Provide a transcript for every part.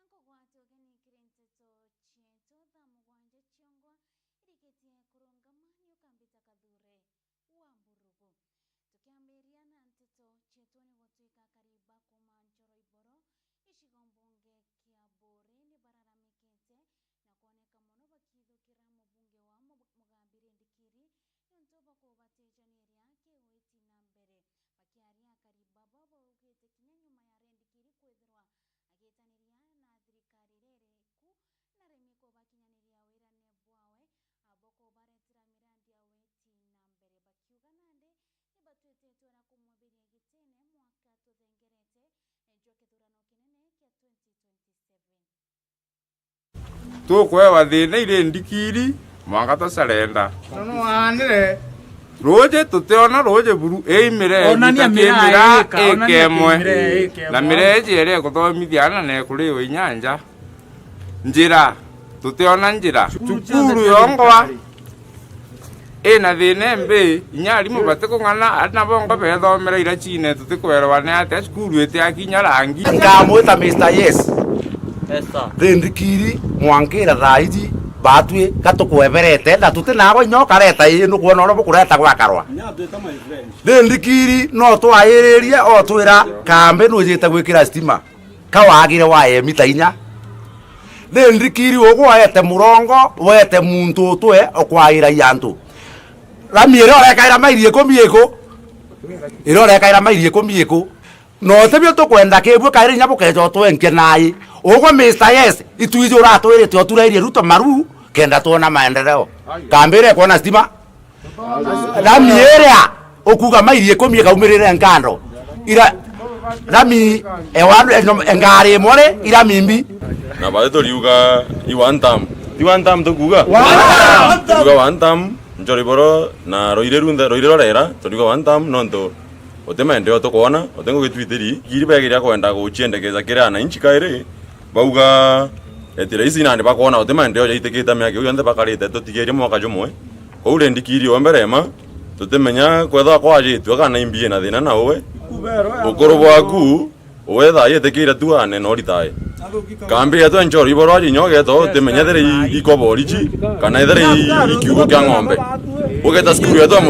Anko gwate ogeni kirenteto chieto thamugwanja chiongwa iriketie kurungamani ukambita kadhure uamburugu. Tukiambiria na nteto chetoni gotuika kariba kumanchoro iboro ishigombunge kia bore ni bararamikete na kuoneka mono bakithukira mubunge wa Mugambire Ndikiri nontoba kubatejaniri yake weti na mbere bakiaria kariba babo ugete kinya nyuma ya Ndikiri kwethirwa agetaniria na thirikari rere ku na remiko bakinyaniria wirane bwawe aboko baretira mirandi ya weti na mbere bakiuga nande nibatwetetwe na kumweberia gitene mwaka tuthengerete njokethurano kinene kia 2027 tukwewa thina iri Ndikiri mwaka tucarenda no anire roje tuteona roje buru eimire onania ekemwe na mireji ere kuthomithia na kuriwe inyanja njira tuteona njira cukuru yongwa ina thina mbe inyarimu batikung'ana ana bongo bethomera ira chine tutikwerwa ne ate cukuru ite akinya rangi ngamwita Mr. Yes Ndikiri mwankira thaiji batwe gatukweberete na tutinago inyoka reta inu kuona ro bukureta gwakarwa Ndikiri no twahiririe o twira kambe nujite gwikira stima kawagire wae mita inya Ndikiri ugwete murongo wete muntu twe okwaira yantu ramiere orekaira mairie komieko irorekaira mairie komieko no tebyo tukwenda kebwe kaire nya bukejo twenke nai ugo Mr. Yes ituije uratwirite oturairie ruto maru kenda tuona maendeleo kambire kuona stima ramiere okuga mairie komie kaumirire nkando ira rami ewandu engari more ira mimbi na bale to liuga I one time to kuga one time njori boro na roire rera to liuga one time nonto otemende otokona otengo gitwitiri giribegira kwenda guchiendekeza kirana inchi kaire bauga etira isi nande bakona otemende oja iteketa myake uyonde bakarite totigerie mwaka jomwe koule Ndikiri omberema tutemenya kwetha kwaje twakana imbie na thina na owe ukoro bwaku wetha yetekira tuane no ritae kambi yeto njori boro aji nyogeto temenya there ikoborichi kana there ikiugo kya ng'ombe ugeta skuru yeto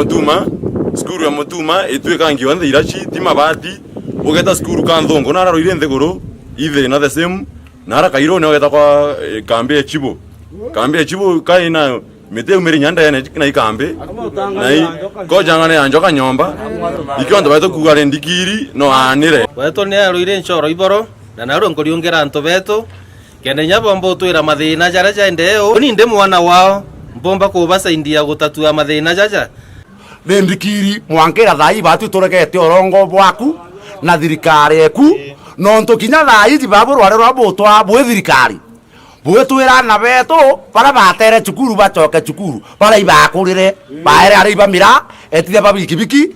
mutuma etweka ngionde irachi timabati ugeta skuru kanthongo nara roire ntheguru ithe na the same nara kairo ne ugeta kwa kambi echibo kaina mete umeri nyanda yana na ikambe na kojangane anjoka nyomba ikionda baito kugare Ndikiri no anire baito ne roire nchoro iboro na naro ngoriongera anto beto kende nyabombo twira mathina jara jaendeo ni nde mwana wao mbomba kubasa india gutatua mathina jaja Ndikiri mwankira thai batu turekete orongo bwaku na thirikari eku no ntukinya thai jibabu rware rwa butwa bwe thirikari bwe twira na beto para batere cukuru bachoke cukuru para ibakurire baere ari bamira etire babikibiki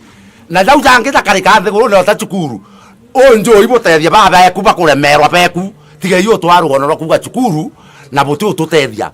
na jau jangita karika thiguru no ta cukuru onjo ibotethia baba eku bakuremerwa beku tiga iyo twarugono ro kuga cukuru na butu tutethia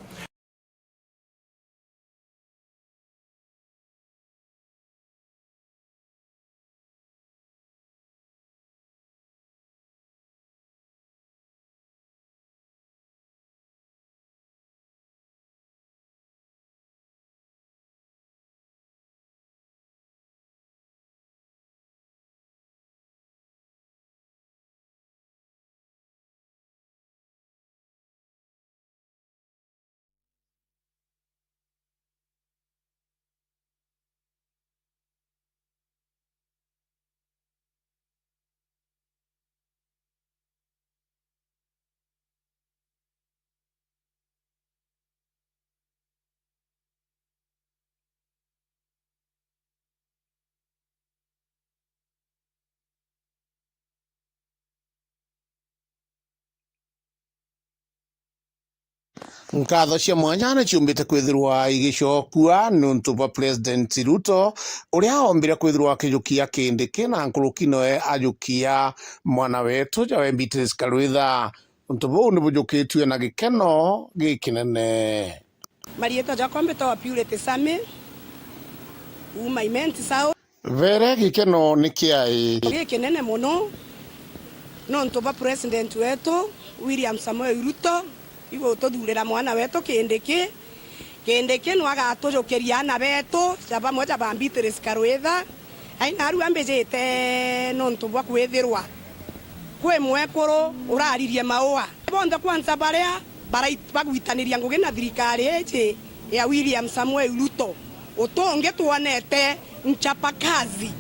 nkatho cia mwanya na ciumbite kwithirwa igicokua nuntu bwa President Ruto uria ombire kwithirwa akijukia kindi kina nkuruki noe ajukia mwana wetu jawe Beatrice Karwitha nuntu buu ni bujukitwe na gikeno gikinene Marieta jakombeta wa Purity Summit uma imenti sao vere gikeno ni kiai gikinene muno nontu ba president wetu William Samoei Ruto igo tuthurira mwana wetu kindiki no agatujukiria ana betu jaba moja ba Beatrice Karwitha aina aru ambejete nontu bwa kwithirwa kwe mwekuru uraririe maua bonthe kwanza baria bagwitaniria ngugi na thirikari iji ya William Samoei Ruto utonge tuonete mchapakazi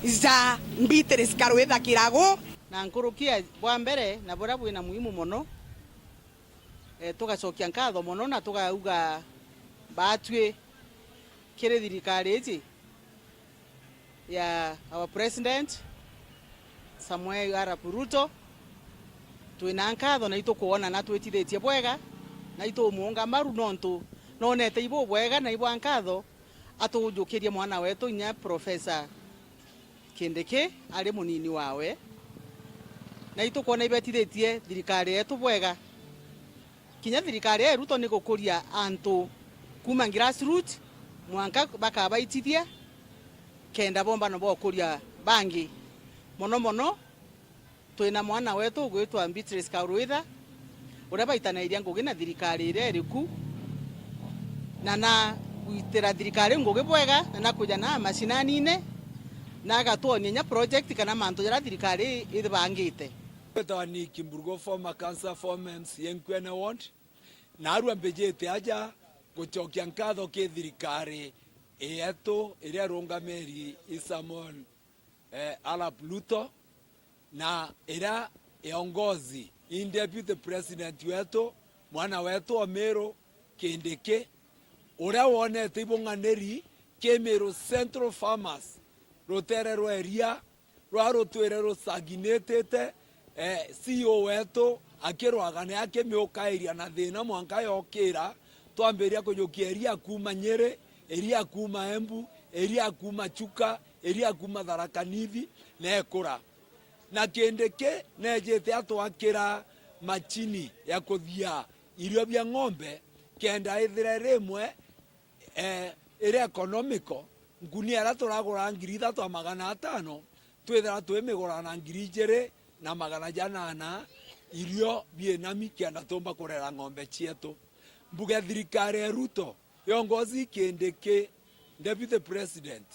za Beatrice Karwitha Kirago na nkurukia bwa mbere na bora bwina muhimu muno tugacokia nkatho muno na tugauga batwe kire thirikari iji ya our president Samoei Arap Ruto twina nkatho na itukuona na twitithitie bwega na itumuunga maru nontu nonete ibo bwega na ibo nkatho atujukirie mwana wetu nya Professor Kindiki ari munini wawe na itukuona ibetithitie thirikari yetu bwega kinya thirikari ya Ruto ni gukuria antu kuma grassroots mwanka bakabaitithia kenda bomba no bokuria bangi mono twina mwana wetu gwitwa Beatrice Karwitha uria baitanairia ngugi na thirikari ire riku na gwitira thirikari ngugi bwega na kuja na macinani-ine na agatuonia nya project kana mantu jara thirikari ithibangite Tawani Kimburgo former councillor for MCA Nkwene Ward na arua mbejete aja gucokia nkatho ki thirikari yetu iria rungamiri Samoei Arap Ruto na iria iongozi deputy president wetu mwana wetu Omero Kindiki uria wonete ibunganiri Kemiru Central Farmers rutere rwa eria rwa rutwire rusaginetete CEO wetu akirwaga akimiukairia na thina mwanka yokira twambiria kujukia eria kuma Nyeri, eria kuma Embu, eria kuma Chuka, eria kuma Tharaka Nithi na ekura na Kindiki nejete atwakira machini ya kuthia irio bia ng'ombe kenda ithire rimwe ire economical ngunia ara turagura 3,500 twithira twimigura na 2,800 irio bienami kenda tumba kurera ng'ombe cietu mbuge thirikari ya Ruto yongozi Kindiki deputy president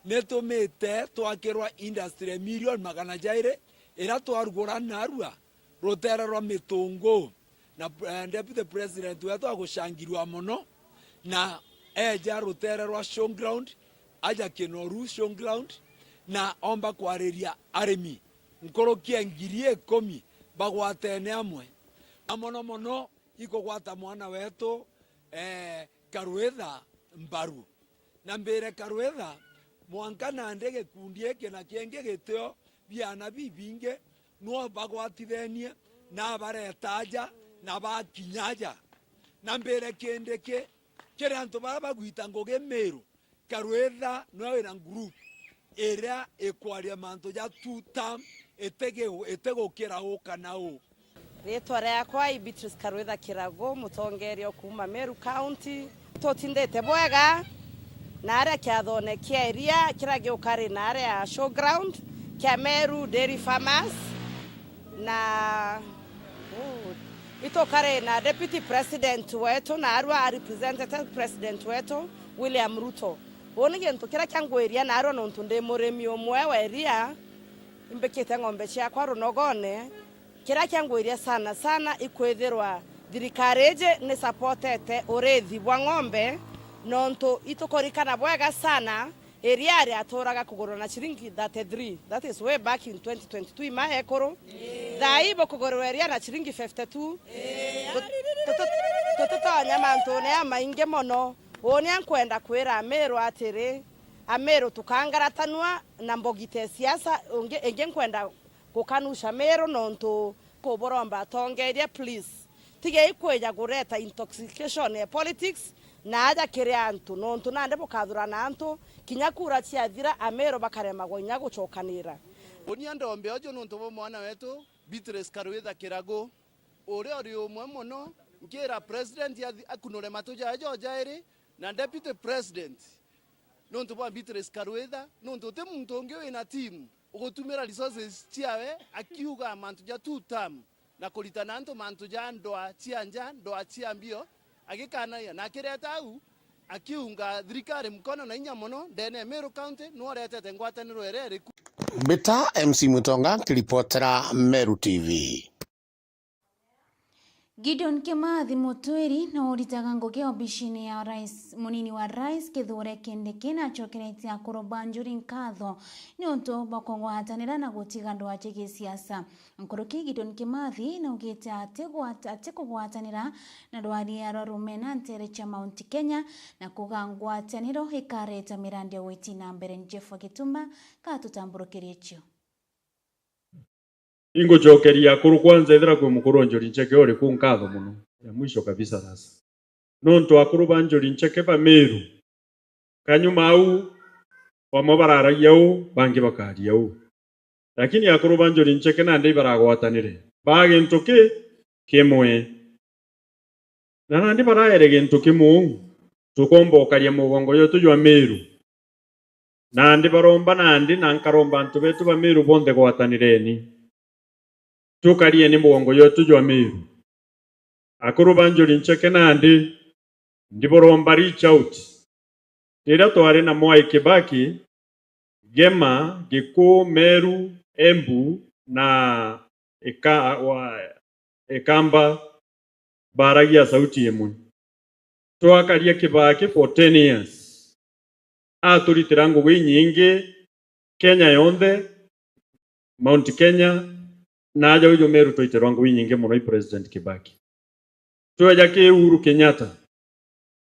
netumite twakirwa industry $1,200,000 ira twarugura narua rutere rwa mitungu na deputy president wetu agushangirwa muno na eja rutere rwa showground aja Kinoru showground na omba kwariria arimi nkorokia 10,000 bagwatene amwe mono ikogwata mwana wetu Karwitha mbaru na mbere Karwitha mwanka na ndege kundie kena kenge gitio biana bibinge no bagwatithenie na baretaja na bakinyaja na mbere Kindiki kire antu bagwita ngugi Meru Karwitha no ina group area ekwaria manto ja 2 term etegukira ukana u ritwa riakwa Beatrice Karwitha Kirago mutongerio kuma Meru County totindete bwega na aria kiathone kia eria kiragiukari na aria showground kia Meru Dairy Farmers na itokare na deputy president wetu na arua representative president wetu William Ruto woni gento kira kyangweria na arua nontu ndi murimi omwe weria imbekete ng'ombe ciakwa runogone kira kyangweria sana ikwithirwa thirikari ni supportete urethi bwa ng'ombe nontu itukorikana bwega sana eria ria aturaga kugurwa na shilingi 33 that is way back in 2022 maekoro thaibo kugurwa eria na shilingi 52 tototonya mantu ne amainge mono woni ankwenda kwira Meru atiri Meru tukangaratanwa na mbogite siasa enge nkwenda gukanusha Meru nontu kuboromba tongeria please tige ikweja gureta intoxication ya politics na aja kire antu nontu nande bukathurana antu kinya kura ciathira Meru bakarema gonya gucokanira unia ndombe ojo nontu bo mwana wetu Beatrice Karwitha Kirago uri umwe muno nkira president ya akunore matuja ajo jairi na deputy president nontu bo Beatrice Karwitha nontu te muntu ungi wina team ugutumira resources ciawe akiuga mantu ja 2 term na kulitana anto mantu ja ndoa cianja ndoa ciambio agikana na kireta au akiunga thirikari mkono na inya muno ndene Meru County no retete ngwataniro erere Beta MC Mutonga kiripotera Meru TV. Gideon Kimathi Mutwiri na uritaga ngugi obishini ya rais munini wa rais Kithure Kindiki na chokerete akuroba njuri nkatho ni untu bakongwatanira na gutiga ndwa chege siasa. Nkuruki Gideon Kimathi na ugite ate kugwatanira na ndwari ya rumena ntere cha Mount Kenya na kugangwataniro ikareta mirandi ya witi na mbere Jeff Gitumba katutamburukirecho. Ingo jokeria kuru kwanza ithira kwe mukuru njuri ncheke ori kunkatho muno ya mwisho kabisa sasa nonto akuru banjuri ncheke ba Meru kanyuma au wamabararagia au bangi bakaria au lakini akuru banjuri ncheke na ndai baragwatanire bage ntoke kimwe na ndi baraerege ntoke mu tukombo karia mugongo yoto jwa Meru na ndi baromba na ndi na nkaromba ntu betu ba Meru bonde gwatanireni tukarie ni mugongo yotu jwa Meru akuru banjuri ncheke nandi ndiboromba reach out tira tware na Mwai Kibaki Gema Giku Meru Embu na Ekamba baragia sauti yemwe twakaria Kibaki for 10 years aturitira ngugi nyingi Kenya yonthe Mount Kenya na aja ujo Meru toiterwa ngui nyingi muno i President Kibaki tueja ke Uhuru Kenyatta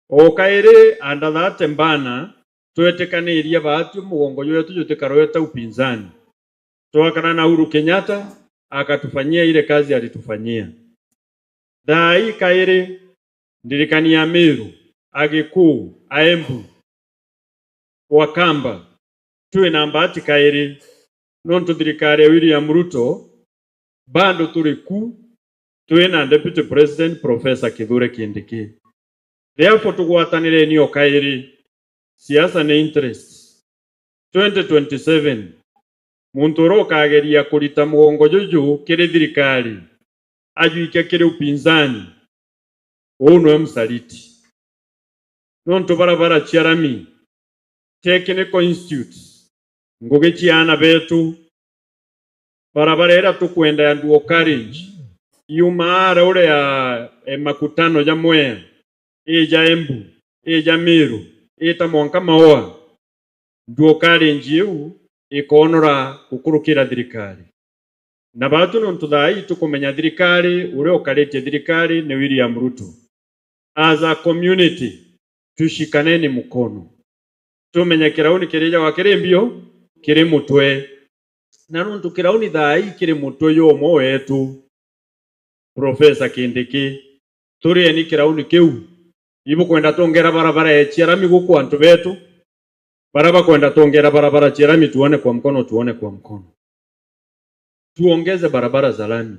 o kaire under that mbana twetekaniria batu mugongo yetu yote karoweta upinzani twakana na Uhuru Kenyatta akatufanyia ile kazi alitufanyia dai kaire ndirikania Meru Agiku Aembu Wakamba tuwe na mbati kaire nonto dirikare William Ruto bando turiku tuena Deputy President Professor Kithure Kindiki. Therefore tugwatanire ni okairi siasa na interest 2027 muntoro kageria kurita mugongo juju kire thirikari ajuike kire upinzani ono msaliti nonto barabara chiarami Technical Institute ngoge chiana betu barabara era tukwenda ya Nduo Carriage yumara ule ya makutano ya Mwea eja Embu eja Meru eta Mwanka Maoa Nduo Carriage yu ikonora kukurukira thirikari na batu nontuthai tukumenya thirikari ule okarete thirikari ni William Ruto as a community tushikaneni mukono tumenya kirauni kireja wa kirembio kire mutwe na nuntu kirauni thai kire mutwe yomo wetu Professor Kindiki turi ni kirauni kiu ibu kwenda tongera barabara ya Chiarami guku antu betu baraba kwenda tongera barabara Chiarami tuone kwa mkono tuongeze barabara za lami.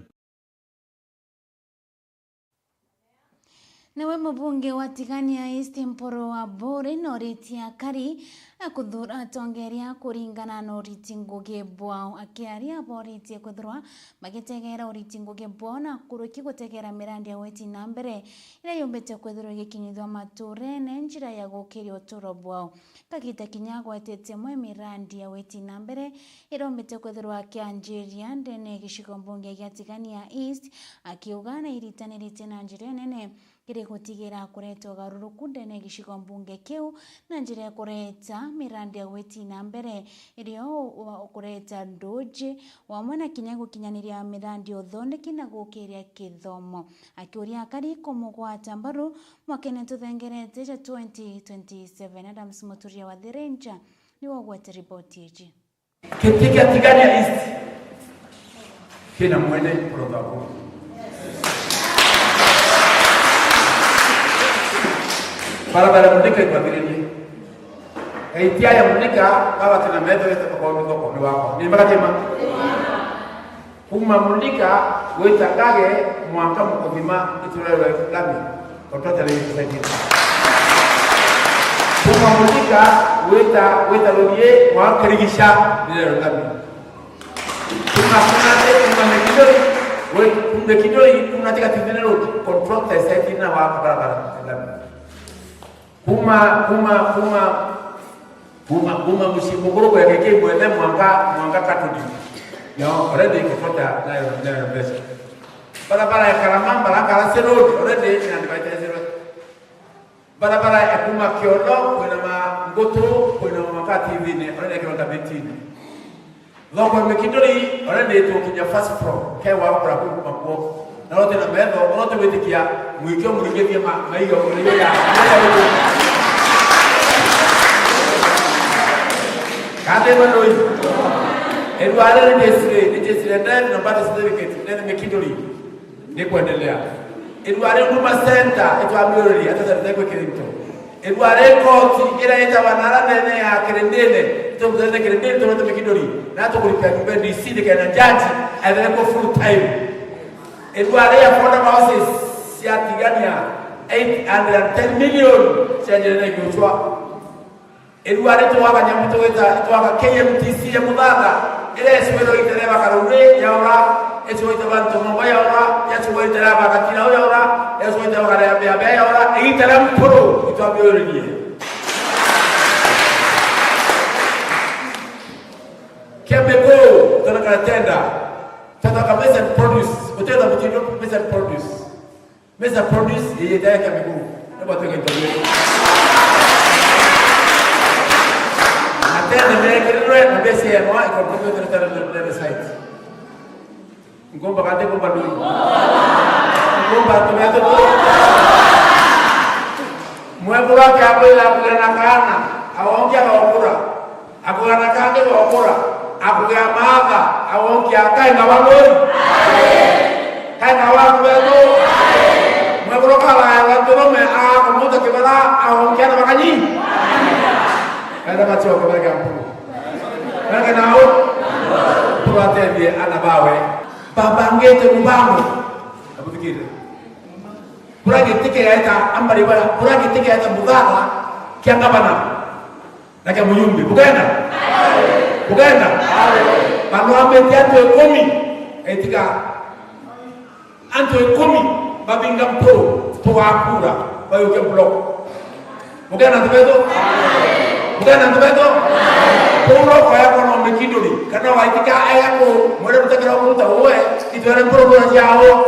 Nawe mbunge wa Tigania East Mporo wa Bore Noritia Kari akuthura tongeria kuringana na uriti ngugi bwao akiaria boriti kuthurwa magitegera uriti ngugi bwao na kuruki gutegera mirandi ya weti na mbere ira yombete kuthurwa gikinyithwa maturene njira ya gukiri uturo bwao kagita kinyago atete mwe mirandi ya weti na mbere irombete kuthurwa kianjiria ndene gishiko mbunge gya Tigania East akiugana iritanirite na njira nene kire gutigira kureta garuruku ndene gishiko mbunge kiu na njira ya kureta mirandi ya weti na mbere irio kureta ndoje wamwe na kinyago kinyaniria mirandi othondeki na gukiria kithomo akiuria kari kumugwata mbaru mwakene tuthengerete 2027 Adams Muturia wa Thirenja ni wagwete ripoti hii Ketika Tigania East kina mwene protocol barabara munika ikwagiririe eitia ya munika baba tena medo yetu kwa miko kwa wako ni maratema kuma munika wetakage mwaka mkubima itulewe lami kotote le kusaidia kuma munika weta lolie mwaka rigisha ni lami kumekidoi kunatika tindene road control the site na wa barabara kuma mshimuguru kwa keke mwende mwanga katudi yo already kufota nayo best barabara ya Karamamba la Karase road already inaandika zero barabara ya kuma Kiondo kuna ngoto kuna makati hivi ne already kwa betini loko mekidori already to kinya first floor kai wa kwa kwa na lote na medo lote wetikia mwikio murigethia maiyo ya kade manoi edwale ni ndani na bado certificate ndio mekidori ni kuendelea edwale huduma center etwamiori hata za Kirinto edwale koti ila itawanala nene ya Kirindene tukuze Kirindene tunato mekidori na tukulipia kumbe DC de kana jaji adeleko full time edwale ya fonda houses ya Tigania 810 million sijana kuchwa edwale to waka nyamto weta to waka KMTC ya Mudada ile siwero itereba karure ya ora ezo itabantu mambo ya ora ya siwero itereba katina ya ora ya siwero itereba ya ora itera mporo itwabiorenie Kemego tunataka tenda tunataka mesa produce utenda mtindo mesa produce yeye dai Kemego ndio watu wengi atende mekirwe na besi ya noa iko kwa tunataka site ngomba kande ngomba dui ngomba tumeato mwebura kwa bila kugana kana aongia kaokura akugana kange kaokura akuga maga aongia kai na waloi kai na waloi mwebura kala wantorome a komoda kibala aongia na makanyi kada macho kwa kampu nake nao tuwatembie anabawe babangete mubango abufikire kurage tike yaita ambari bala kurage tike yaita mudhala kiangabana nake muyumbi bugenda balo ambe tiato 10 etika anto 10 babinga mporo to akura bayo ke block bugenda tubedo puro kwa yako na mekidori kana waitika ayako mwere mtakira kuta uwe itwere mporo yao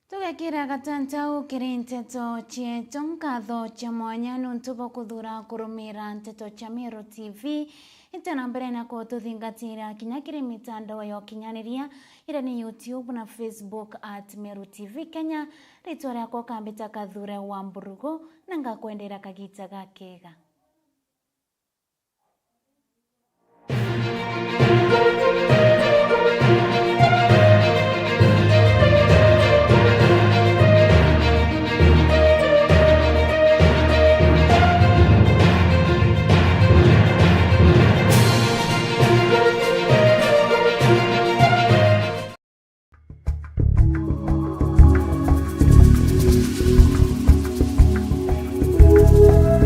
tugekira gatantau kirinteto cheto nkatho cha mwanya nuntubo kuthura kurumira nteto cha Meru TV itana mbere na kututhingatira kinya kiri mitandao ya ukinyaniria ira ni YouTube na Facebook @Meru TV Kenya ritwa riakwa kambita Kathure wa Mburugo na ngakwendera kagita gakega.